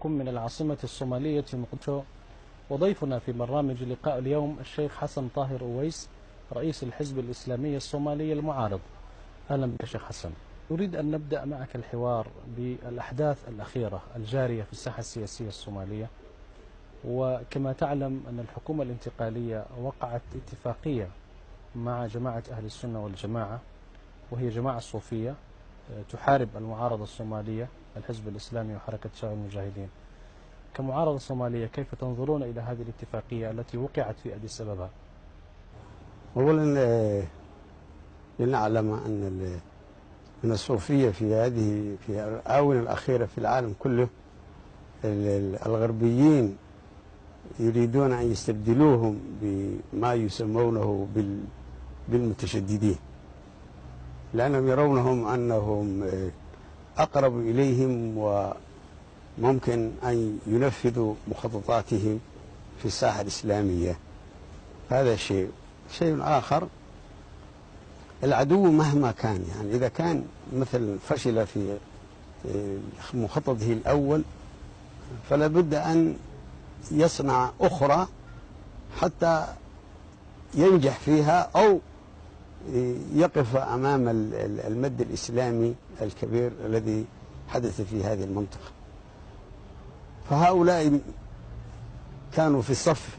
إليكم من العاصمة الصومالية مقدشو، وضيفنا في برنامج لقاء اليوم الشيخ حسن طاهر أويس رئيس الحزب الإسلامي الصومالي المعارض. أهلا بك شيخ حسن. أريد أن نبدأ معك الحوار بالأحداث الأخيرة الجارية في الساحة السياسية الصومالية. وكما تعلم أن الحكومة الانتقالية وقعت اتفاقية مع جماعة أهل السنة والجماعة، وهي جماعة صوفية تحارب المعارضة الصومالية الحزب الإسلامي وحركة شباب المجاهدين. كمعارضة صومالية كيف تنظرون إلى هذه الاتفاقية التي وقعت في أديس أبابا؟ أولا لنعلم أن الصوفية في الآونة الأخيرة في العالم كله الغربيين يريدون أن يستبدلوهم بما يسمونه بالمتشددين، لأنهم يرونهم أنهم أقرب إليهم وممكن أن ينفذوا مخططاتهم في الساحة الإسلامية. هذا شيء آخر، العدو مهما كان، يعني إذا كان مثلا فشل في مخططه الأول فلا بد أن يصنع أخرى حتى ينجح فيها أو يقف أمام المد الإسلامي الكبير الذي حدث في هذه المنطقة. فهؤلاء كانوا في الصف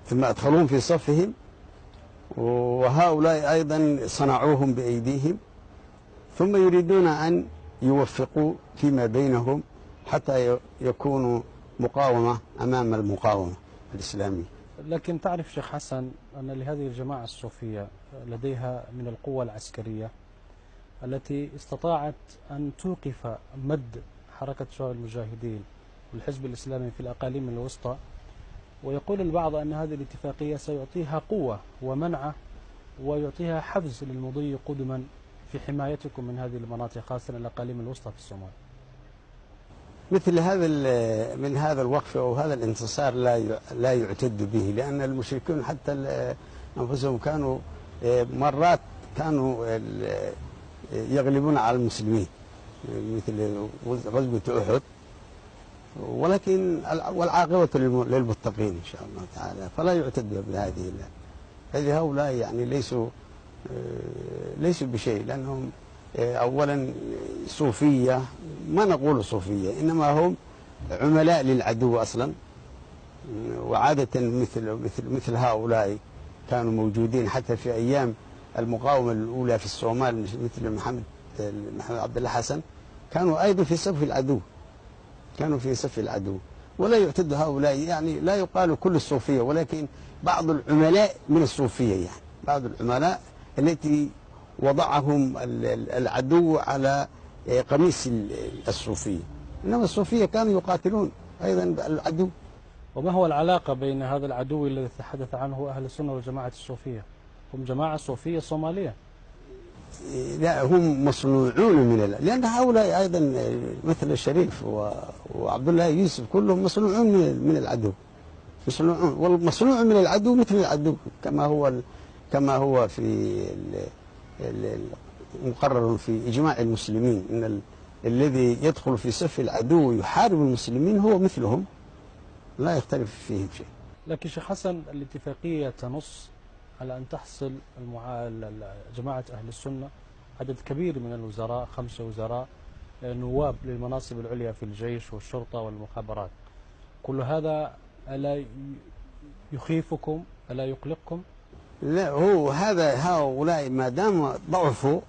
ثم أدخلوهم في صفهم، وهؤلاء أيضا صنعوهم بأيديهم، ثم يريدون أن يوفقوا فيما بينهم حتى يكونوا مقاومة أمام المقاومة الإسلامية. لكن تعرف شيخ حسن أن لهذه الجماعة الصوفية لديها من القوة العسكرية التي استطاعت أن توقف مد حركة شباب المجاهدين والحزب الإسلامي في الأقاليم الوسطى، ويقول البعض أن هذه الاتفاقية سيعطيها قوة ومنعة ويعطيها حفز للمضي قدما في حمايتكم من هذه المناطق، خاصة الأقاليم الوسطى في الصومال. مثل من هذا الوقف أو هذا الانتصار لا يعتد به، لأن المشركون حتى أنفسهم كانوا مرات يغلبون على المسلمين، مثل غزوة أحد، ولكن والعاقبة للمتقين إن شاء الله تعالى، فلا يعتد بهذه. هؤلاء يعني ليسوا بشيء، لأنهم أولا صوفية، ما نقول صوفية، إنما هم عملاء للعدو أصلا، وعادة مثل هؤلاء كانوا موجودين حتى في أيام المقاومة الأولى في الصومال، مثل محمد عبد الله حسن، كانوا أيضا في صف العدو، ولا يعتد هؤلاء، يعني لا يقال كل الصوفية، ولكن بعض العملاء من الصوفية، يعني بعض العملاء التي وضعهم العدو على قميص الصوفية، إنما الصوفية كانوا يقاتلون أيضا العدو. وما هو العلاقة بين هذا العدو الذي تحدث عنه أهل السنة والجماعة الصوفية؟ هم جماعة صوفية صومالية. لا، هم مصنوعون لأن هؤلاء أيضا مثل الشريف وعبد الله يوسف كلهم مصنوعون من العدو، والمصنوع من العدو مثل العدو، كما هو في مقرر في إجماع المسلمين أن الذي يدخل في صف العدو ويحارب المسلمين هو مثلهم، لا يختلف فيهم شيء. لكن شيخ حسن، الاتفاقية تنص على أن تحصل جماعة أهل السنة عدد كبير من الوزراء، 5 وزراء نواب للمناصب العليا في الجيش والشرطة والمخابرات. كل هذا ألا يخيفكم؟ ألا يقلقكم؟ لا، هؤلاء ما دام ضعفوا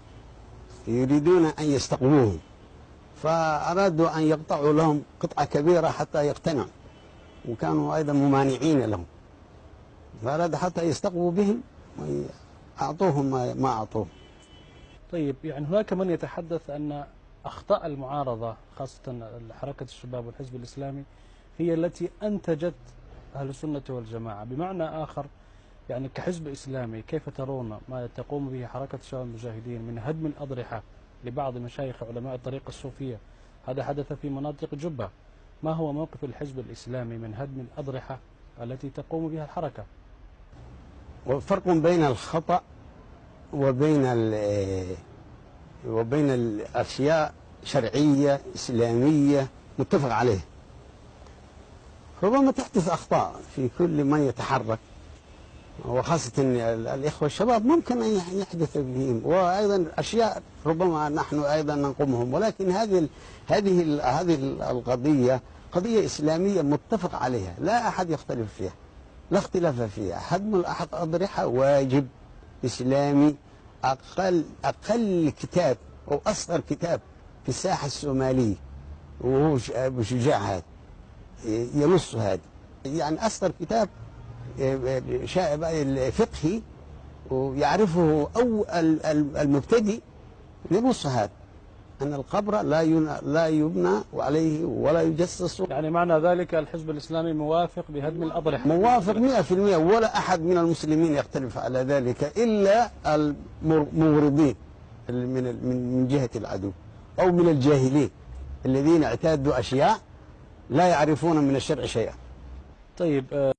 يريدون أن يستقووهم، فأرادوا أن يقطعوا لهم قطعة كبيرة حتى يقتنعوا، وكانوا أيضا ممانعين لهم، فأراد حتى يستقووا بهم وأعطوهم ما أعطوهم. طيب، يعني هناك من يتحدث أن أخطاء المعارضة خاصة حركة الشباب والحزب الإسلامي هي التي أنتجت أهل السنة والجماعة. بمعنى آخر، يعني كحزب إسلامي كيف ترون ما تقوم به حركة شباب المجاهدين من هدم الأضرحة لبعض مشايخ علماء الطريقة الصوفية؟ هذا حدث في مناطق جبة. ما هو موقف الحزب الإسلامي من هدم الأضرحة التي تقوم بها الحركة؟ وفرق بين الخطأ وبين الأشياء شرعية إسلامية متفق عليه، ربما تحدث أخطاء في كل من يتحرك، وخاصة الإخوة الشباب ممكن أن يحدث بهم، وأيضا أشياء ربما نحن أيضا ننقمهم، ولكن هذه القضية قضية إسلامية متفق عليها، لا أحد يختلف فيها، لا اختلاف فيها. هدم الأضرحة واجب إسلامي. أقل كتاب أو أصغر كتاب في الساحة الصومالية وهو أبو شجاع هذا ينص هذا، يعني أصغر كتاب فقهي ويعرفه أو المبتدئ ينص هذا، أن القبر لا يبنى عليه ولا يجسس. يعني معنى ذلك الحزب الإسلامي موافق بهدم الأضرحة؟ موافق 100%، ولا أحد من المسلمين يختلف على ذلك إلا المغرضين من جهة العدو أو من الجاهلين الذين اعتادوا أشياء لا يعرفون من الشرع شيئا. طيب